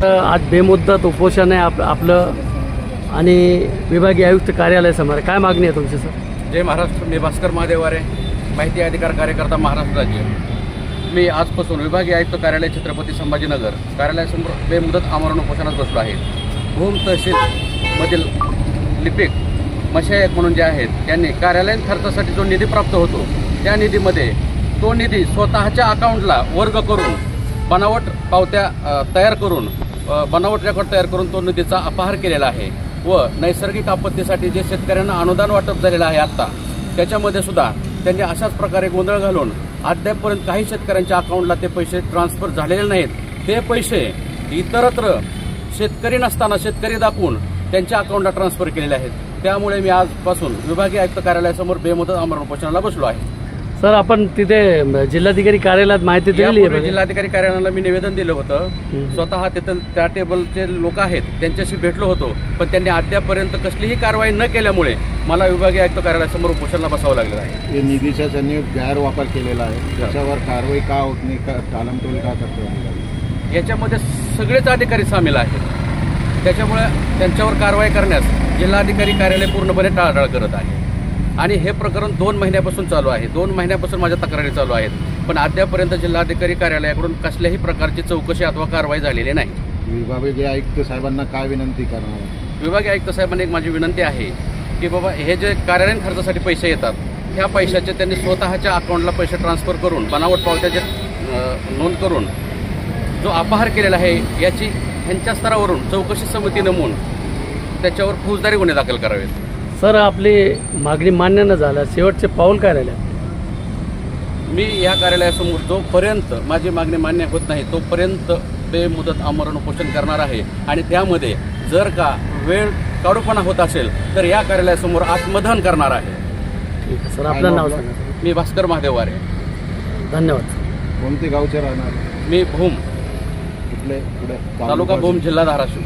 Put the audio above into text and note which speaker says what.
Speaker 1: आज बेमुदत उपोषण आहे आपलं आणि विभागीय आयुक्त कार्यालयासमोर काय मागणी आहे तुमची सर?
Speaker 2: जय महाराष्ट्र. मी भास्कर महादेवारे, माहिती अधिकार कार्यकर्ता, महाराष्ट्र राज्य. मी आजपासून विभागीय आयुक्त कार्यालय छत्रपती संभाजीनगर कार्यालयासमोर बेमुदत आमरण उपोषणात बसलो आहे. भूम तहसीलमधील लिपिक मशायक म्हणून जे आहेत त्यांनी कार्यालयीन खर्चासाठी जो निधी प्राप्त होतो त्या निधीमध्ये तो निधी स्वतःच्या अकाउंटला वर्ग करून बनावट पावत्या तयार करून बनावट रेकॉर्ड तयार करून तो निधीचा अपहार केलेला आहे व नैसर्गिक आपत्तीसाठी जे शेतकऱ्यांना अनुदान वाटप झालेलं आहे आत्ता त्याच्यामध्ये सुद्धा त्यांनी अशाच प्रकारे गोंधळ घालून अद्यापपर्यंत काही शेतकऱ्यांच्या अकाउंटला ते पैसे ट्रान्सफर झालेले नाहीत. ते पैसे इतरत्र शेतकरी नसताना शेतकरी दाखवून त्यांच्या अकाउंटला ट्रान्सफर केलेले आहेत. त्यामुळे मी आजपासून विभागीय आयुक्त कार्यालयासमोर बेमुदत आमरण उपोषणाला बसलो आहे.
Speaker 1: सर, आपण तिथे जिल्हाधिकारी कार्यालयात माहिती दिली आहे?
Speaker 2: जिल्हाधिकारी कार्यालयाला मी निवेदन दिलं होतं. स्वतः तिथं त्या टेबलचे लोक आहेत त्यांच्याशी भेटलो होतो, पण त्यांनी अद्यापर्यंत कसलीही कारवाई न केल्यामुळे मला विभागीय आयुक्त कार्यालयासमोर उपोषणाला बसावं लागलेलं आहे.
Speaker 3: निधीचा त्यांनी गैरवापर केलेला आहे, त्याच्यावर कारवाई का होत नाही, टाळमटोल का करतो?
Speaker 2: याच्यामध्ये सगळेच अधिकारी सामील आहेत. त्याच्यामुळे त्यांच्यावर कारवाई करण्यास जिल्हाधिकारी कार्यालय पूर्णपणे टाळाटाळ करत आहे आणि हे प्रकरण 2 महिन्यापासून चालू आहे. 2 महिन्यापासून माझ्या तक्रारी चालू आहेत, पण अद्यापर्यंत जिल्हाधिकारी कार्यालयाकडून कसल्याही प्रकारची चौकशी अथवा कारवाई झालेली नाही.
Speaker 3: विभागीय आयुक्त साहेबांना काय विनंती करणार?
Speaker 2: विभागीय आयुक्त साहेबांना एक माझी विनंती आहे की बाबा हे जे कार्यालयीन खर्चासाठी पैसे येतात ह्या पैशाचे त्यांनी स्वतःच्या अकाउंटला पैसे ट्रान्सफर करून बनावट पावत्याचे नोंद करून जो अपहार केलेला आहे याची ह्यांच्या स्तरावरून चौकशी समिती नेमून त्याच्यावर फौजदारी गुन्हे दाखल करावेत.
Speaker 1: सर, आपली मागणी मान्य न झाला शेवटचे पाऊल काय राहिले?
Speaker 2: मी या कार्यालयासमोर जोपर्यंत माझी मागणी मान्य होत नाही तोपर्यंत बेमुदत आमरण उपोषण करणार आहे आणि त्यामध्ये जर का वेळ काढूपणा होत असेल तर या कार्यालयासमोर आत्मदहन करणार आहे.
Speaker 1: ठीक आहे सर, आपलं नाव सांगा.
Speaker 2: मी भास्कर महादेवारे.
Speaker 1: धन्यवाद.
Speaker 3: कोणते गावचे राहणार?
Speaker 2: मी भूम,
Speaker 3: कुठले?
Speaker 2: तालुका भूम, जिल्हा धाराशिव.